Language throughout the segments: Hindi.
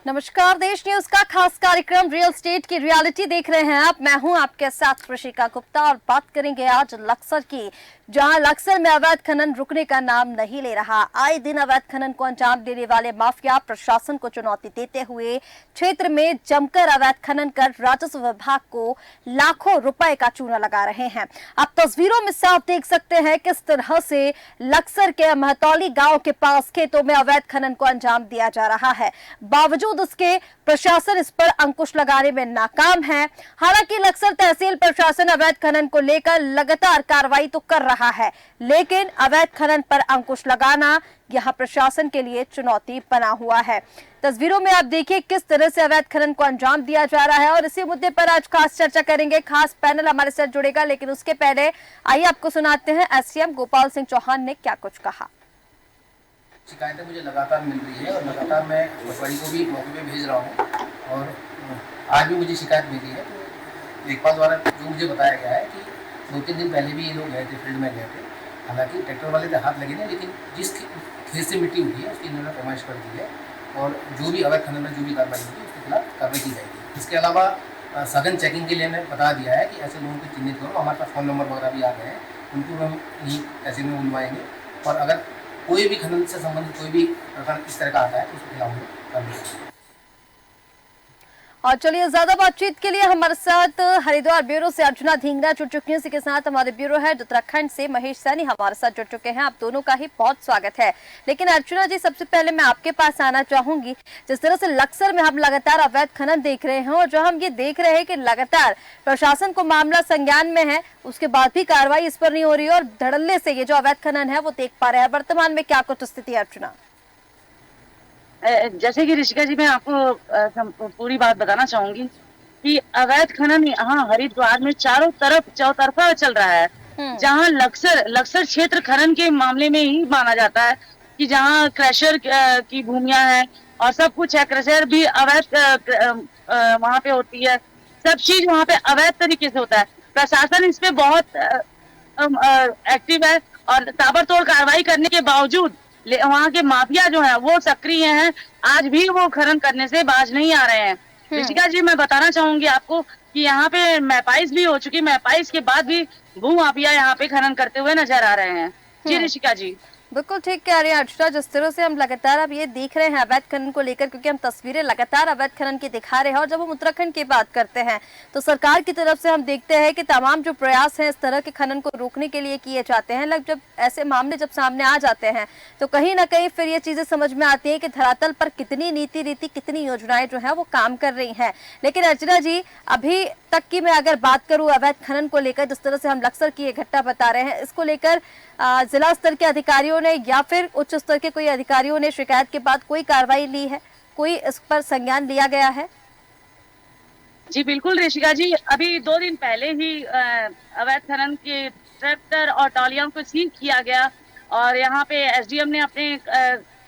नमस्कार, देश न्यूज का खास कार्यक्रम रियल स्टेट की रियलिटी देख रहे हैं आप। मैं हूं आपके साथ ऋषिका गुप्ता और बात करेंगे आज लक्सर की, जहां लक्सर में अवैध खनन रुकने का नाम नहीं ले रहा। आए दिन अवैध खनन को अंजाम देने वाले माफिया प्रशासन को चुनौती देते हुए क्षेत्र में जमकर अवैध खनन कर राजस्व विभाग को लाखों रुपए का चूना लगा रहे हैं। आप तस्वीरों में साफ देख सकते हैं किस तरह से लक्सर के महतौली गांव के पास खेतों में अवैध खनन को अंजाम दिया जा रहा है। बावजूद उसके प्रशासन इस पर अंकुश लगाने में नाकाम है। हालांकि लक्सर तहसील प्रशासन अवैध खनन को लेकर लगातार कार्रवाई तो कर रहा है, लेकिन अवैध खनन पर अंकुश लगाना यहां प्रशासन के लिए चुनौती बना हुआ है। तस्वीरों में आप देखिए किस तरह से अवैध खनन को अंजाम दिया जा रहा है और इसी मुद्दे पर आज खास चर्चा करेंगे। खास पैनल हमारे साथ जुड़ेगा, लेकिन उसके पहले आइए आपको सुनाते हैं एसडीएम गोपाल सिंह चौहान ने क्या कुछ कहा। शिकायतें मुझे लगातार मिल रही है और लगातार मैं पटवारी को भी मौके पे भेज रहा हूँ और आज भी मुझे शिकायत मिली है। तो लेखपाल द्वारा जो मुझे बताया गया है कि 2-3 दिन पहले भी ये लोग गए थे, फील्ड में गए थे। हालांकि ट्रैक्टर वाले तो हाथ लगे नहीं, लेकिन जिस खेत से मिट्टी उठी है उसकी इन्होंने पैमाइश कर दी है और जो भी अवैध खनन में जो भी कार्रवाई होगी उसके खिलाफ कार्रवाई की जाएगी। इसके अलावा सघन चेकिंग के लिए मैं बता दिया है कि ऐसे लोगों को चिन्हित करो। हमारे पास फ़ोन नंबर वगैरह भी आ गए हैं, उनको हम यहीं ऐसे में बुलवाएंगे और अगर कोई भी खनन से संबंधित कोई भी प्रकार इस तरह का आता है तो उसके खिलाफ हम कार्रवाई। और चलिए, ज्यादा बातचीत के लिए हमारे साथ हरिद्वार ब्यूरो से अर्चना धिंगरा जुड़ चुकी हैं। इसी के साथ हमारे ब्यूरो हेड उत्तराखंड से महेश सैनी हमारे साथ जुड़ चुके हैं। आप दोनों का ही बहुत स्वागत है। लेकिन अर्चना जी, सबसे पहले मैं आपके पास आना चाहूंगी। जिस तरह से लक्सर में हम लगातार अवैध खनन देख रहे हैं और जो हम ये देख रहे हैं कि लगातार प्रशासन को मामला संज्ञान में है, उसके बाद भी कार्रवाई इस पर नहीं हो रही और धड़ल्ले से ये जो अवैध खनन है वो देख पा रहे हैं। वर्तमान में क्या कुछ स्थिति है अर्चना? जैसे कि ऋषिका जी, मैं आपको पूरी बात बताना चाहूंगी कि अवैध खनन यहाँ हरिद्वार में चारों तरफ चौतरफा चल रहा है। जहाँ लक्सर क्षेत्र खनन के मामले में ही माना जाता है कि जहाँ क्रशर की भूमियां हैं और सब कुछ है। क्रशर भी अवैध वहां पे होती है, सब चीज वहां पे अवैध तरीके से होता है। प्रशासन इस पे बहुत एक्टिव है और ताबड़तोड़ कार्रवाई करने के बावजूद वहाँ के माफिया जो है वो सक्रिय हैं। आज भी वो खनन करने से बाज नहीं आ रहे हैं। ऋषिका जी, मैं बताना चाहूंगी आपको कि यहाँ पे मैपाइस भी हो चुकी, मैपाइस के बाद भी भू माफिया यहाँ पे खनन करते हुए नजर आ रहे हैं। जी ऋषिका जी, बिल्कुल ठीक कह रही है अर्चना। जिस तरह से हम लगातार अब ये देख रहे हैं अवैध खनन को लेकर, क्योंकि हम तस्वीरें लगातार अवैध खनन की दिखा रहे हैं और जब हम उत्तराखंड की बात करते हैं तो सरकार की तरफ से हम देखते हैं कि तमाम जो प्रयास हैं इस तरह के खनन को रोकने के लिए किए जाते हैं। जब ऐसे मामले जब सामने आ जाते हैं तो कहीं ना कहीं फिर ये चीजें समझ में आती है कि धरातल पर कितनी नीति रीति कितनी योजनाएं जो है वो काम कर रही हैं। लेकिन अर्चना जी, अभी तक की मैं अगर बात करूं अवैध खनन को लेकर, जिस तरह से हम लक्सर की ये घटना बता रहे हैं, इसको लेकर जिला स्तर के अधिकारियों ने या फिर उच्च स्तर के कोई अधिकारियों ने शिकायत के बाद कोई कार्रवाई ली है, कोई इस पर संज्ञान लिया गया है? जी बिल्कुल ऋषिका जी, अभी 2 दिन पहले ही अवैध खनन के ट्रैक्टर और ट्रॉलियों को सीज किया गया और यहाँ पे एसडीएम ने अपने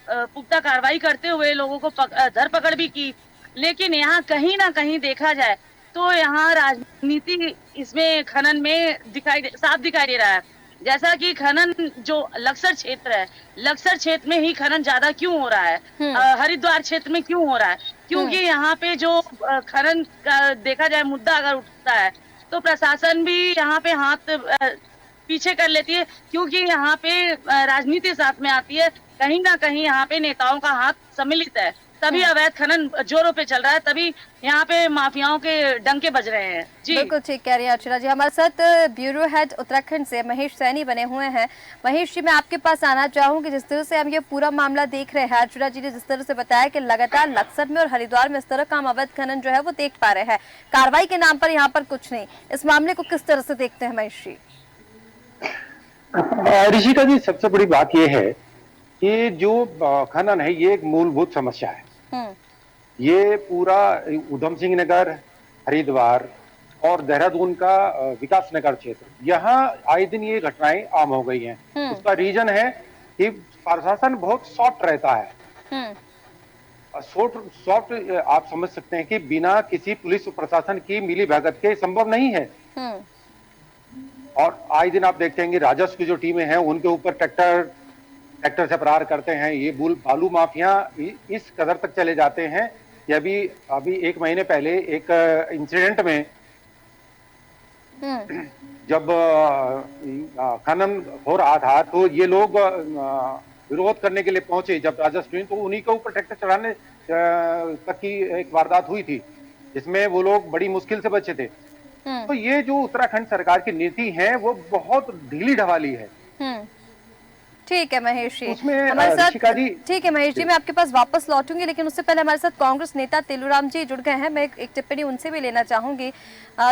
पुख्ता कार्रवाई करते हुए लोगों को धरपकड़ भी की। लेकिन यहाँ कहीं ना कहीं देखा जाए तो यहाँ राजनीति इसमें खनन में साफ दिखाई दे रहा है। जैसा कि खनन जो लक्सर क्षेत्र है, लक्सर क्षेत्र में ही खनन ज्यादा क्यों हो रहा है, हरिद्वार क्षेत्र में क्यों हो रहा है? क्योंकि यहाँ पे जो खनन का देखा जाए मुद्दा अगर उठता है तो प्रशासन भी यहाँ पे हाथ पीछे कर लेती है, क्योंकि यहाँ पे राजनीति साथ में आती है। कहीं ना कहीं यहाँ पे नेताओं का हाथ सम्मिलित है, तभी अवैध खनन जोरों पे चल रहा है, तभी यहाँ पे माफियाओं के डंके बज रहे हैं। जी बिल्कुल ठीक कह रही है अर्चना जी। हमारे साथ ब्यूरो हेड उत्तराखंड से महेश सैनी बने हुए हैं। महेश जी, मैं आपके पास आना चाहूंगी। जिस तरह से हम ये पूरा मामला देख रहे हैं, अर्चना जी ने जिस तरह से बताया कि लगातार लक्सर में और हरिद्वार में इस तरह का हम अवैध खनन जो है वो देख पा रहे हैं, कार्रवाई के नाम पर यहाँ पर कुछ नहीं। इस मामले को किस तरह से देखते हैं महेश जी? ऋषिका जी, सबसे बड़ी बात यह है कि जो खनन है ये एक मूलभूत समस्या है। ये पूरा उधम सिंह नगर, हरिद्वार और देहरादून का विकास नगर क्षेत्र, यहाँ आए दिन ये घटनाएं आम हो गई हैं। उसका रीजन है कि प्रशासन बहुत सॉफ्ट रहता है। सॉफ्ट आप समझ सकते हैं कि बिना किसी पुलिस प्रशासन की मिली भगत के संभव नहीं है। और आए दिन आप देखते हैं कि राजस्व की जो टीमें हैं उनके ऊपर ट्रैक्टर से प्रहार करते हैं। ये बालू माफिया इस कदर तक चले जाते हैं कि अभी एक महीने पहले एक इंसिडेंट में जब खनन हो रहा था तो ये लोग विरोध करने के लिए पहुंचे जब राजस्व, तो उन्हीं के ऊपर ट्रैक्टर चढ़ाने तक की एक वारदात हुई थी जिसमें वो लोग बड़ी मुश्किल से बचे थे। तो ये जो उत्तराखंड सरकार की नीति है वो बहुत ढीली ढवाली है। ठीक है महेश जी, उसमें हमारे साथ ठीक है महेश जी, मैं आपके पास वापस लौटूंगी, लेकिन उससे पहले हमारे साथ कांग्रेस नेता तेलूराम जी जुड़ गए हैं। मैं एक टिप्पणी उनसे भी लेना चाहूंगी।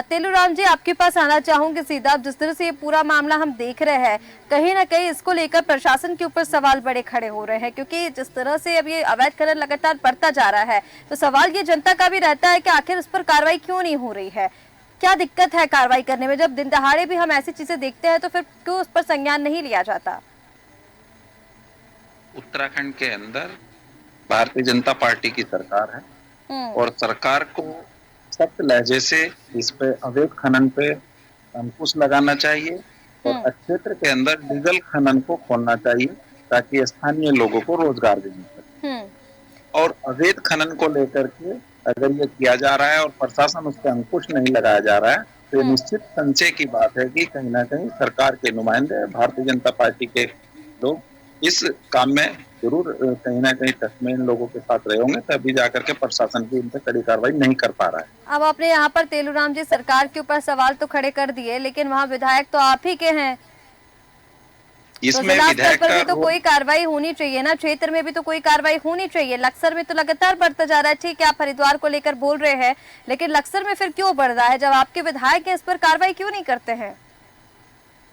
तेलूराम जी, आपके पास आना चाहूंगी सीधा। जिस तरह से ये पूरा मामला हम देख रहे हैं, कहीं ना कहीं इसको लेकर प्रशासन के ऊपर सवाल बड़े खड़े हो रहे हैं, क्योंकि जिस तरह से अब ये अवैध खनन लगातार बढ़ता जा रहा है, तो सवाल ये जनता का भी रहता है कि आखिर इस पर कार्रवाई क्यों नहीं हो रही है, क्या दिक्कत है कार्रवाई करने में? जब दिन दहाड़े भी हम ऐसी चीजें देखते हैं तो फिर क्यों उस पर संज्ञान नहीं लिया जाता? उत्तराखंड के अंदर भारतीय जनता पार्टी की सरकार है और सरकार को सख्त लहजे से इस पे अवैध खनन पे अंकुश लगाना चाहिए और क्षेत्र के अंदर लीगल खनन को खोलना चाहिए ताकि स्थानीय लोगों को रोजगार भी मिल सके। और अवैध खनन को लेकर के अगर ये किया जा रहा है और प्रशासन उस पर अंकुश नहीं लगाया जा रहा है तो निश्चित संशय की बात है कि कहीं ना कहीं सरकार के नुमाइंदे, भारतीय जनता पार्टी के लोग इस काम में जरूर कहीं ना कहीं टच में इन लोगों के साथ रहे होंगे, तभी जाकर के प्रशासन भी इन पर कड़ी कार्रवाई नहीं कर पा रहा है। अब आपने यहाँ पर तेलूराम जी सरकार के ऊपर सवाल तो खड़े कर दिए, लेकिन वहाँ विधायक तो आप ही के हैं, इसमें तो विधायक पर भी तो कोई कार्रवाई होनी चाहिए ना, क्षेत्र में भी तो कोई कार्रवाई होनी चाहिए। लक्सर में तो लगातार बढ़ता जा रहा है, ठीक है आप हरिद्वार को लेकर बोल रहे हैं, लेकिन लक्सर में फिर क्यों बढ़ रहा है? जब आपके विधायक इस पर कार्रवाई क्यों नहीं करते हैं?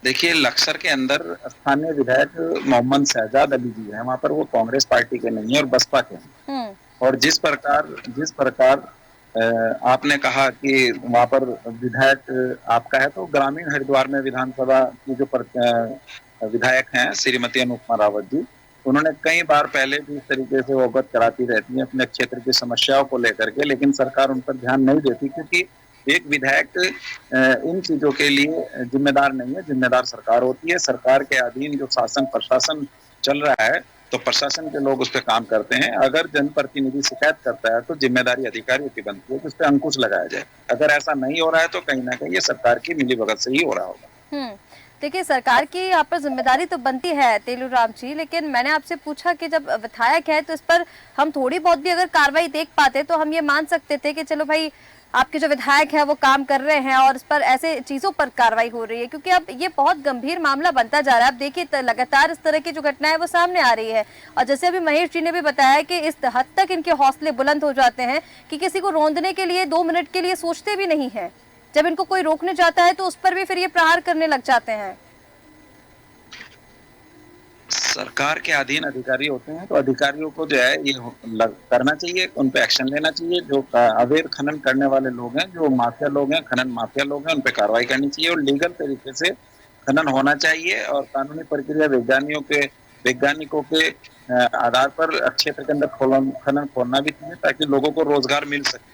देखिए, लक्सर के अंदर स्थानीय विधायक मोहम्मद शहजाद अली जी हैं, वहाँ पर वो कांग्रेस पार्टी के नहीं है और बसपा के हैं। और जिस प्रकार आपने कहा कि वहाँ पर विधायक आपका है, तो ग्रामीण हरिद्वार में विधानसभा की जो विधायक हैं श्रीमती अनुपमा रावत जी, उन्होंने कई बार पहले भी इस तरीके से अवगत कराती रहती हैं अपने क्षेत्र की समस्याओं को लेकर के, लेकिन सरकार उन पर ध्यान नहीं देती क्योंकि एक विधायक इन चीजों के लिए जिम्मेदार नहीं है, जिम्मेदार सरकार होती है। सरकार के अधीन जो शासन प्रशासन चल रहा है तो प्रशासन के लोग उस पर काम करते हैं। अगर जनप्रतिनिधि शिकायत करता है तो जिम्मेदारी अधिकारियों की बनती है कि उस पर अंकुश लगाया जाए। अगर ऐसा नहीं हो रहा है तो कहीं ना कहीं ये सरकार की मिलीभगत से ही हो रहा होगा। देखिए, सरकार की यहाँ पर जिम्मेदारी तो बनती है तेलूराम जी, लेकिन मैंने आपसे पूछा कि जब विधायक है तो इस पर हम थोड़ी बहुत भी अगर कार्रवाई देख पाते तो हम ये मान सकते थे कि चलो भाई आपके जो विधायक है वो काम कर रहे हैं और इस पर ऐसे चीजों पर कार्रवाई हो रही है, क्योंकि अब ये बहुत गंभीर मामला बनता जा रहा है। अब देखिए लगातार इस तरह की जो घटनाएं वो सामने आ रही है, और जैसे अभी महेश जी ने भी बताया कि इस हद तक इनके हौसले बुलंद हो जाते हैं कि किसी को रौंदने के लिए 2 मिनट के लिए सोचते भी नहीं है। जब इनको कोई रोकने जाता है तो उस पर भी फिर ये प्रहार करने लग जाते हैं। सरकार के अधीन अधिकारी होते हैं तो अधिकारियों को जो है ये करना चाहिए, उन पे एक्शन लेना चाहिए। जो अवैध खनन करने वाले लोग हैं, जो माफिया लोग हैं, खनन माफिया लोग हैं, उन पे कार्रवाई करनी चाहिए और लीगल तरीके से खनन होना चाहिए और कानूनी प्रक्रिया वैज्ञानिकों के आधार पर क्षेत्र के अंदर खनन खोलना भी चाहिए ताकि लोगों को रोजगार मिल सके।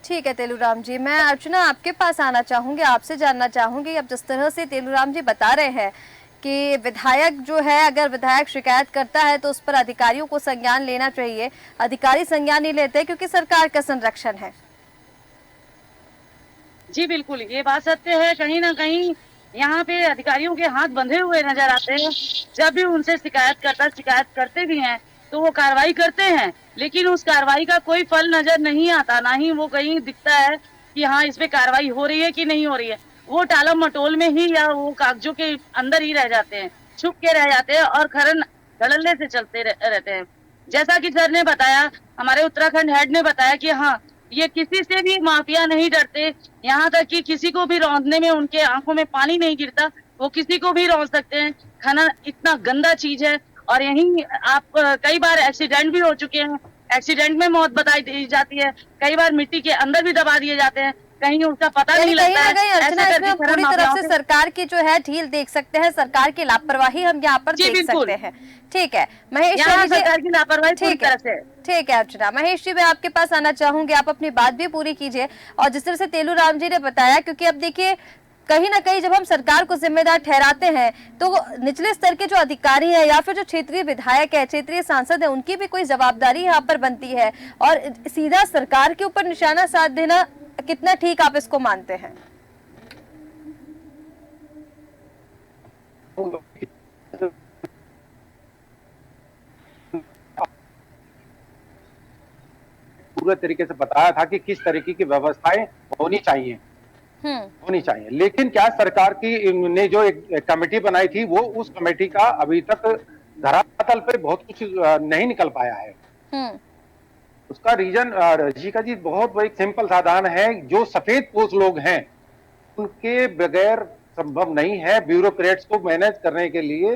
ठीक है तेलूराम जी, मैं अर्चना आपके पास आना चाहूंगी, आपसे जानना चाहूंगी। अब जिस तरह से तेलूराम जी बता रहे हैं कि विधायक जो है, अगर विधायक शिकायत करता है तो उस पर अधिकारियों को संज्ञान लेना चाहिए, अधिकारी संज्ञान नहीं लेते क्योंकि सरकार का संरक्षण है। जी बिल्कुल, ये बात सत्य है। कहीं ना कहीं यहाँ पे अधिकारियों के हाथ बंधे हुए नजर आते हैं। जब भी उनसे शिकायत करते भी हैं तो वो कार्रवाई करते हैं, लेकिन उस कार्रवाई का कोई फल नजर नहीं आता, ना ही वो कहीं दिखता है कि हाँ इस पे कार्रवाई हो रही है कि नहीं हो रही है। वो टालम मटोल में ही या वो कागजों के अंदर ही रह जाते हैं, छुप के रह जाते हैं और खनन धड़ल्ले से चलते रहते हैं। जैसा कि सर ने बताया, हमारे उत्तराखंड हेड ने बताया कि हाँ ये किसी से भी माफिया नहीं डरते, यहाँ तक कि किसी को भी रौंदने में उनके आंखों में पानी नहीं गिरता, वो किसी को भी रौंद सकते हैं। खनन इतना गंदा चीज है और यही आप कई बार एक्सीडेंट भी हो चुके हैं, एक्सीडेंट में मौत बताई दी जाती है, कई बार मिट्टी के अंदर भी दबा दिए जाते हैं, कहीं उसका पता नहीं लगता है। इसमें पूरी तरफ से सरकार की जो है ढील देख सकते हैं, सरकार की लापरवाही हम यहाँ पर देख सकते हैं। ठीक है महेश जी, सरकार की लापरवाही ठीक है अर्चना। महेश जी, मैं आपके पास आना चाहूंगी, आप अपनी बात भी पूरी कीजिए। और जिस तरह से तेलूराम जी ने बताया, क्योंकि अब देखिए कहीं ना कहीं जब हम सरकार को जिम्मेदार ठहराते हैं तो निचले स्तर के जो अधिकारी हैं या फिर जो क्षेत्रीय विधायक है, क्षेत्रीय सांसद है, उनकी भी कोई जवाबदारी यहाँ पर बनती है, और सीधा सरकार के ऊपर निशाना साध देना कितना ठीक आप इसको मानते हैं? पूरे तरीके से बताया था कि किस तरीके की व्यवस्थाएं होनी चाहिए, लेकिन क्या सरकार की ने जो एक कमेटी बनाई थी वो उस कमेटी का अभी तक धरातल पे बहुत कुछ नहीं निकल पाया है। उसका रीजन ऋषिका जी बहुत एक सिंपल साधारण है, जो सफेद पोस्ट लोग हैं उनके बगैर संभव नहीं है। ब्यूरोक्रेट्स को मैनेज करने के लिए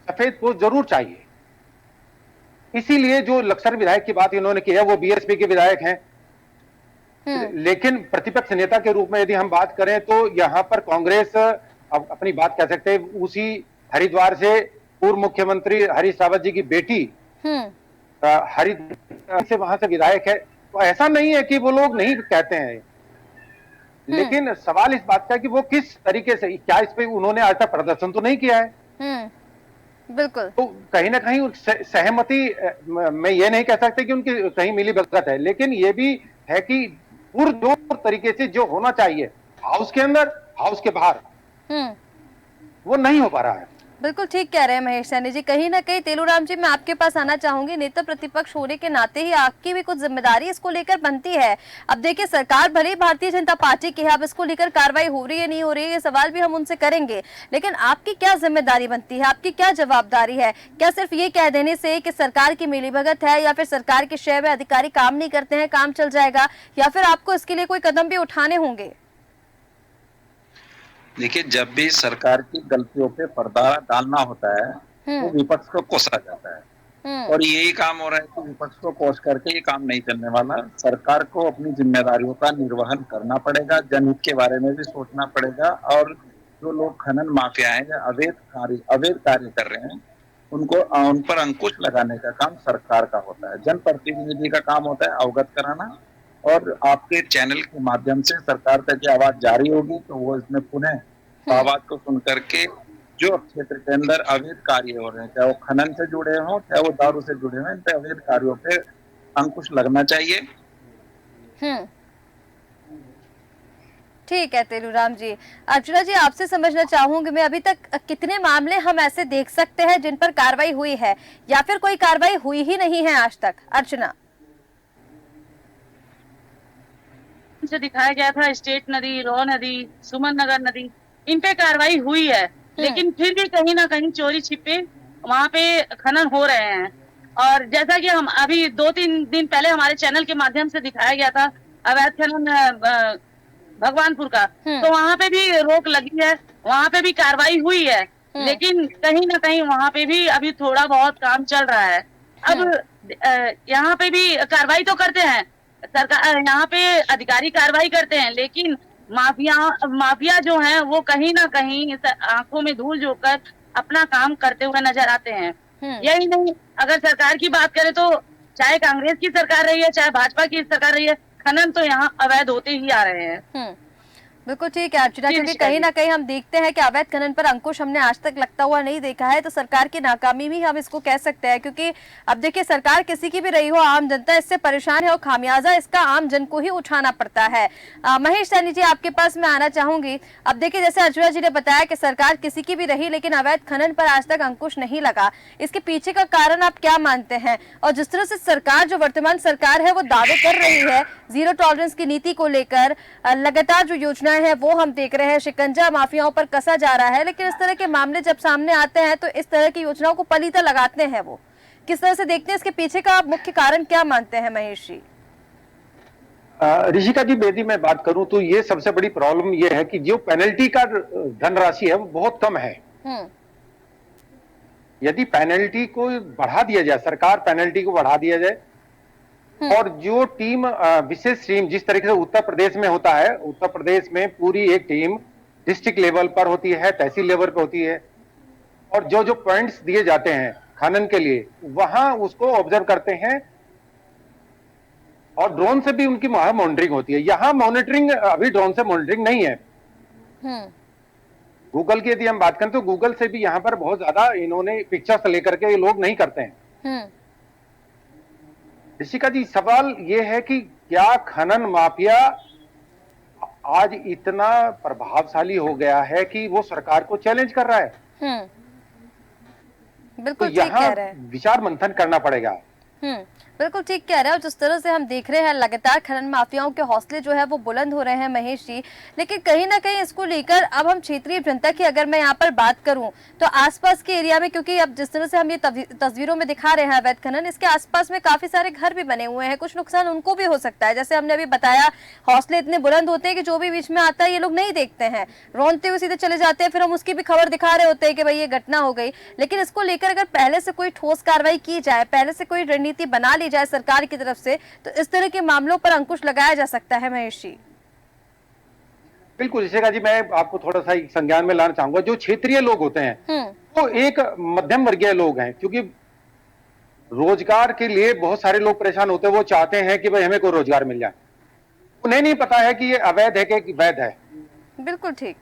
सफेद पोस्ट जरूर चाहिए। इसीलिए जो लक्सर विधायक की बात इन्होंने की है वो बीएसपी के विधायक हैं, लेकिन प्रतिपक्ष नेता के रूप में यदि हम बात करें तो यहाँ पर कांग्रेस अपनी बात कह सकते हैं। उसी हरिद्वार से पूर्व मुख्यमंत्री हरीश रावत जी की बेटी हरिद्वार से वहां से विधायक है, तो ऐसा नहीं है कि वो लोग नहीं कहते हैं, लेकिन सवाल इस बात का है कि वो किस तरीके से, क्या इस पे उन्होंने आज तक प्रदर्शन तो नहीं किया है। बिल्कुल। तो कहीं ना कहीं सहमति, मैं ये नहीं कह सकते कि उनकी कहीं मिली भगत है, लेकिन ये भी है कि पुरजोर तरीके से जो होना चाहिए हाउस के अंदर, हाउस के बाहर, वो नहीं हो पा रहा है। बिल्कुल ठीक कह रहे हैं महेश सैनी जी। कहीं ना कहीं तेलूराम जी, मैं आपके पास आना चाहूंगी। नेता प्रतिपक्ष होने के नाते ही आपकी भी कुछ जिम्मेदारी इसको लेकर बनती है। अब देखिए, सरकार भले ही भारतीय जनता पार्टी की है, अब इसको लेकर कार्रवाई हो रही है नहीं हो रही है ये सवाल भी हम उनसे करेंगे, लेकिन आपकी क्या जिम्मेदारी बनती है, आपकी क्या जवाबदारी है? क्या सिर्फ ये कह देने से कि सरकार की मिलीभगत है या फिर सरकार के शय में अधिकारी काम नहीं करते हैं काम चल जाएगा, या फिर आपको इसके लिए कोई कदम भी उठाने होंगे? देखिए, जब भी सरकार की गलतियों पे पर्दा डालना होता है तो विपक्ष को कोसा जाता है, और यही काम हो रहा है कि विपक्ष को कोस करके ये काम नहीं चलने वाला। सरकार को अपनी जिम्मेदारियों का निर्वहन करना पड़ेगा, जनहित के बारे में भी सोचना पड़ेगा, और जो लोग खनन माफिया हैं या अवैध कार्य कर रहे हैं उन पर अंकुश लगाने का काम सरकार का होता है। जनप्रतिनिधि का काम होता है अवगत कराना, और आपके चैनल के माध्यम से सरकार तक की आवाज जारी होगी तो वो इसमें पुनः आवाज को सुन करके जो क्षेत्र के अंदर अवैध कार्य हो रहे हैं, चाहे वो खनन से जुड़े हों चाहे वो दारू से जुड़े हों, इन पे अवैध कार्यों पे अंकुश लगना चाहिए। ठीक है तेलूराम जी। अर्चना जी, आपसे समझना चाहूंगी मैं, अभी तक कितने मामले हम ऐसे देख सकते हैं जिन पर कार्रवाई हुई है, या फिर कोई कार्रवाई हुई ही नहीं है आज तक? अर्चना, से दिखाया गया था स्टेट नदी, रॉ नदी, सुमन नगर नदी, इन पे कार्रवाई हुई है, लेकिन फिर भी कहीं ना कहीं चोरी छिपे वहां पे खनन हो रहे हैं। और जैसा कि हम अभी 2-3 दिन पहले हमारे चैनल के माध्यम से दिखाया गया था अवैध खनन भगवानपुर का, तो वहां पे भी रोक लगी है, वहां पे भी कार्रवाई हुई है, लेकिन कहीं ना कहीं वहां पे भी अभी थोड़ा बहुत काम चल रहा है। अब यहाँ पे भी कार्रवाई तो करते हैं सरकार, यहाँ पे अधिकारी कार्रवाई करते हैं, लेकिन माफिया जो हैं वो कहीं ना कहीं आंखों में धूल झोंककर अपना काम करते हुए नजर आते हैं। यही नहीं, अगर सरकार की बात करें तो चाहे कांग्रेस की सरकार रही है चाहे भाजपा की सरकार रही है, खनन तो यहाँ अवैध होते ही आ रहे हैं। बिल्कुल ठीक है अर्चना, क्योंकि कहीं ना कहीं हम देखते हैं कि अवैध खनन पर अंकुश हमने आज तक लगता हुआ नहीं देखा है, तो सरकार की नाकामी भी हम इसको कह सकते हैं। क्योंकि अब देखिए, सरकार किसी की भी रही हो, आम जनता इससे परेशान है और खामियाजा इसका आम जन को ही उठाना पड़ता है। महेश सैनी जी, आपके पास मैं आना चाहूंगी। अब देखिए, जैसे अर्चना जी ने बताया कि सरकार किसी की भी रही लेकिन अवैध खनन पर आज तक अंकुश नहीं लगा, इसके पीछे का कारण आप क्या मानते हैं? और जिस तरह से सरकार, जो वर्तमान सरकार है, वो दावे कर रही है जीरो टॉलरेंस की नीति को लेकर, लगातार जो योजना है वो हम देख रहे हैं, शिकंजा माफियाओं पर कसा जा रहा है, लेकिन इस तरह के मामले जब सामने आते हैं तो इस तरह की योजनाओं को पलीता लगाते हैं। वो किस तरह से देखते हैं, इसके पीछे का आप मुख्य कारण क्या मानते हैं महेश जी? ऋषिका जी, यदि मैं बात करूं तो ये सबसे बड़ी प्रॉब्लम ये है कि जो पेनल्टी का धनराशि है वो बहुत कम है। यदि पेनल्टी को बढ़ा दिया जाए, सरकार पेनल्टी को बढ़ा दिया जाए, और जो टीम, विशेष टीम जिस तरीके से उत्तर प्रदेश में होता है, उत्तर प्रदेश में पूरी एक टीम डिस्ट्रिक्ट लेवल पर होती है, तहसील लेवल पर होती है, और जो जो पॉइंट्स दिए जाते हैं खनन के लिए वहां उसको ऑब्जर्व करते हैं, और ड्रोन से भी उनकी मॉनिटरिंग होती है। यहाँ मॉनिटरिंग, अभी ड्रोन से मॉनिटरिंग नहीं है। गूगल की यदि हम बात करें तो गूगल से भी यहाँ पर बहुत ज्यादा इन्होंने पिक्चर्स लेकर के ये लोग नहीं करते हैं। ऋषिका जी, सवाल ये है कि क्या खनन माफिया आज इतना प्रभावशाली हो गया है कि वो सरकार को चैलेंज कर रहा है? बिल्कुल तो ठीक कह रहे हैं। विचार मंथन करना पड़ेगा। बिल्कुल ठीक कह रहे हैं। और जिस तरह से हम देख रहे हैं लगातार खनन माफियाओं के हौसले जो है वो बुलंद हो रहे हैं महेश जी, लेकिन कहीं ना कहीं इसको लेकर अब हम क्षेत्रीय जनता की अगर मैं यहाँ पर बात करूं तो आसपास के एरिया में, क्योंकि अब जिस तरह से हम ये तस्वीरों में दिखा रहे हैं अवैध खनन, इसके आसपास में काफी सारे घर भी बने हुए हैं, कुछ नुकसान उनको भी हो सकता है। जैसे हमने अभी बताया, हौसले इतने बुलंद होते हैं कि जो भी बीच में आता है ये लोग नहीं देखते हैं, रौनते हुए सीधे चले जाते हैं, फिर हम उसकी भी खबर दिखा रहे होते हैं कि भाई ये घटना हो गई। लेकिन इसको लेकर अगर पहले से कोई ठोस कार्रवाई की जाए, पहले से कोई रणनीति बना ली जाए सरकार की तरफ से, तो इस तरह के मामलों पर अंकुश लगाया जा सकता है। महेश जी बिल्कुल ऋषिका जी, मैं आपको थोड़ा सा संज्ञान में लाना चाहूंगा। जो क्षेत्रीय लोग होते हैं तो एक मध्यम वर्गीय लोग हैं, क्योंकि रोजगार के लिए बहुत सारे लोग परेशान होते हैं। वो चाहते हैं कि भाई हमें कोई रोजगार मिल जाए, उन्हें नहीं पता है कि ये अवैध है कि वैध है। बिल्कुल ठीक।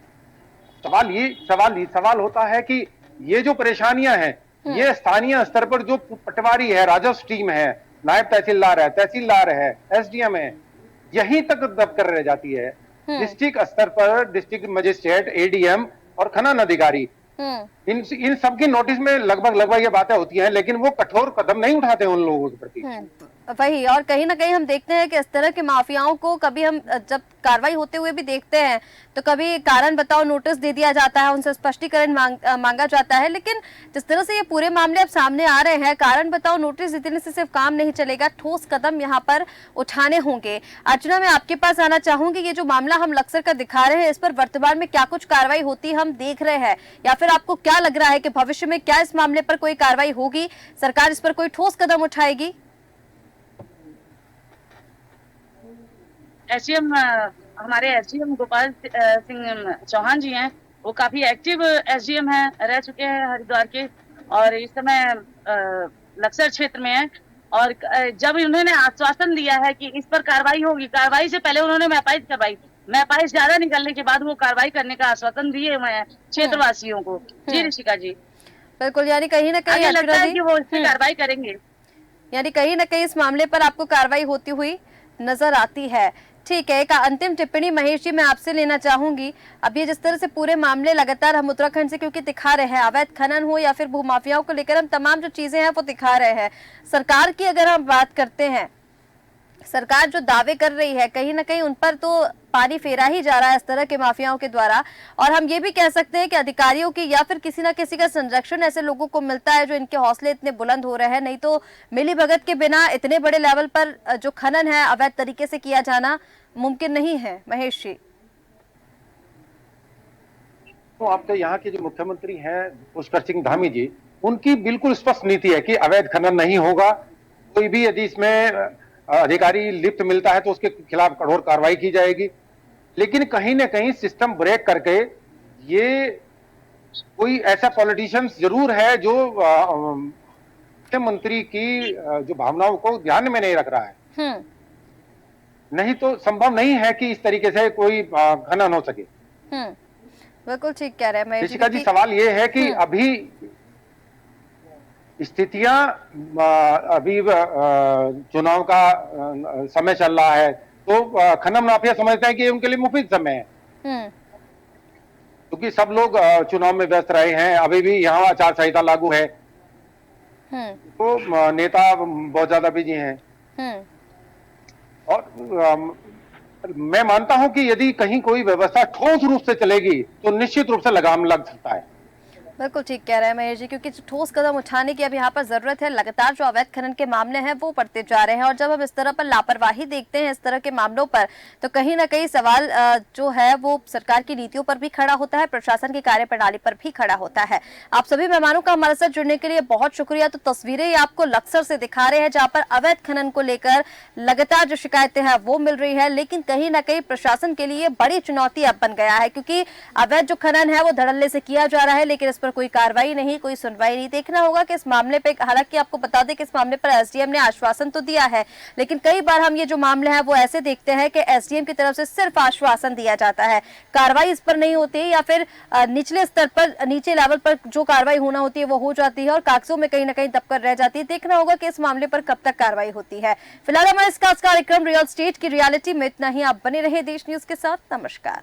सवाल होता है कि ये जो परेशानियां हैं ये स्थानीय स्तर पर जो पटवारी है, राजस्व टीम है, नायब तहसीलदार है, एसडीएम है, यहीं तक दबकर रह जाती है। डिस्ट्रिक्ट स्तर पर डिस्ट्रिक्ट मजिस्ट्रेट, एडीएम और खनन अधिकारी, इन सब की नोटिस में लगभग ये बातें होती हैं, लेकिन वो कठोर कदम नहीं उठाते उन लोगों के प्रति। वही, और कहीं ना कहीं हम देखते हैं कि इस तरह के माफियाओं को कभी हम जब कार्रवाई होते हुए भी देखते हैं तो कभी कारण बताओ नोटिस दे दिया जाता है, उनसे स्पष्टीकरण मांगा जाता है। लेकिन जिस तरह से ये पूरे मामले अब सामने आ रहे हैं, कारण बताओ नोटिस देने से सिर्फ काम नहीं चलेगा, ठोस कदम यहाँ पर उठाने होंगे। अर्चना, मैं आपके पास आना चाहूंगी, ये जो मामला हम लक्सर का दिखा रहे हैं, इस पर वर्तमान में क्या कुछ कार्रवाई होती हम देख रहे हैं, या फिर आपको क्या लग रहा है कि भविष्य में क्या इस मामले पर कोई कार्रवाई होगी, सरकार इस पर कोई ठोस कदम उठाएगी? एसडीएम, हमारे एसडीएम गोपाल सिंह चौहान जी हैं, वो काफी एक्टिव एसडीएम हैं, रह चुके हैं हरिद्वार के, और इस समय लक्सर क्षेत्र में हैं। और जब उन्होंने आश्वासन दिया है कि इस पर कार्रवाई होगी, कार्रवाई से पहले उन्होंने मैपाइज करवाई, मैपाइज ज्यादा निकलने के बाद वो कार्रवाई करने का आश्वासन दिए हुए हैं क्षेत्रवासियों को। जी ऋषिका जी, बिल्कुल, यानी कहीं ना कहीं लगता है कि वो इस पर कार्रवाई करेंगे, यानी कहीं ना कहीं इस मामले पर आपको कार्रवाई होती हुई नजर आती है। ठीक है, एक अंतिम टिप्पणी महेश जी मैं आपसे लेना चाहूंगी। अब ये जिस तरह से पूरे मामले लगातार हम उत्तराखंड से क्योंकि दिखा रहे हैं, अवैध खनन हो या फिर भूमाफियाओं को लेकर हम तमाम जो चीजें हैं वो दिखा रहे हैं। सरकार की अगर हम बात करते हैं, सरकार जो दावे कर रही है कहीं ना कहीं उन पर तो पानी फेरा ही जा रहा है इस तरह के माफियाओं के द्वारा। और हम ये भी कह सकते हैं कि अधिकारियों की या फिर किसी ना किसी का संरक्षण ऐसे लोगों को मिलता है जो इनके हौसले इतने बुलंद हो रहे हैं, नहीं तो मिली भगत के बिना इतने बड़े लेवल पर जो खनन है अवैध तरीके से किया जाना मुमकिन नहीं है। महेश जी, तो आपके यहाँ के जो मुख्यमंत्री हैं पुष्कर सिंह धामी जी, उनकी बिल्कुल स्पष्ट नीति है कि अवैध खनन नहीं होगा। कोई भी यदि इसमें अधिकारी लिप्त मिलता है तो उसके खिलाफ कठोर कार्रवाई की जाएगी। लेकिन कहीं ना कहीं सिस्टम ब्रेक करके ये कोई ऐसा पॉलिटिशियंस जरूर है जो मुख्यमंत्री की जो भावनाओं को ध्यान में नहीं रख रहा है। नहीं तो संभव नहीं है कि इस तरीके से कोई खनन हो सके। बिल्कुल ठीक कह रहे हैं महेश जी। सवाल ये है कि अभी स्थितियां, अभी चुनाव का समय चल रहा है, तो खनन माफिया समझते हैं कि उनके लिए मुफीद समय है, क्योंकि सब लोग चुनाव में व्यस्त रहे हैं। अभी भी यहाँ आचार संहिता लागू है, तो नेता बहुत ज्यादा बिजी हैं। और मैं मानता हूं कि यदि कहीं कोई व्यवस्था ठोस रूप से चलेगी तो निश्चित रूप से लगाम लग सकता है। बिल्कुल ठीक कह रहे हैं महेश जी, क्योंकि ठोस कदम उठाने की अब यहाँ पर जरूरत है। लगातार जो अवैध खनन के मामले हैं वो बढ़ते जा रहे हैं, और जब हम इस तरह पर लापरवाही देखते हैं इस तरह के मामलों पर, तो कहीं ना कहीं सवाल जो है वो सरकार की नीतियों पर भी खड़ा होता है, प्रशासन की कार्यप्रणाली पर भी खड़ा होता है। आप सभी मेहमानों का हमारे साथ जुड़ने के लिए बहुत शुक्रिया। तो तस्वीरें आपको लक्सर से दिखा रहे हैं जहाँ पर अवैध खनन को लेकर लगातार जो शिकायतें हैं वो मिल रही है, लेकिन कहीं ना कहीं प्रशासन के लिए बड़ी चुनौती अब बन गया है, क्योंकि अवैध जो खनन है वो धड़ल्ले से किया जा रहा है, लेकिन इस पर कोई कार्रवाई नहीं, कोई सुनवाई नहीं। देखना होगा कि इस मामले पे, हालांकि आपको बता दें कि इस मामले पर एसडीएम ने आश्वासन तो दिया है, लेकिन कई बार हम ये जो मामले हैं वो ऐसे देखते हैं कि एसडीएम की तरफ से सिर्फ आश्वासन दिया जाता है, कार्रवाई इस पर नहीं होती, या फिर निचले स्तर पर, नीचे लेवल पर जो कार्रवाई होना होती है वो हो जाती है और कागजों में कहीं ना कहीं दबकर रह जाती है। देखना होगा कि इस मामले पर कब तक कार्रवाई होती है। फिलहाल हमारा इस खास कार्यक्रम रियल स्टेट की रियलिटी में इतना ही। आप बने रहे देश न्यूज के साथ। नमस्कार।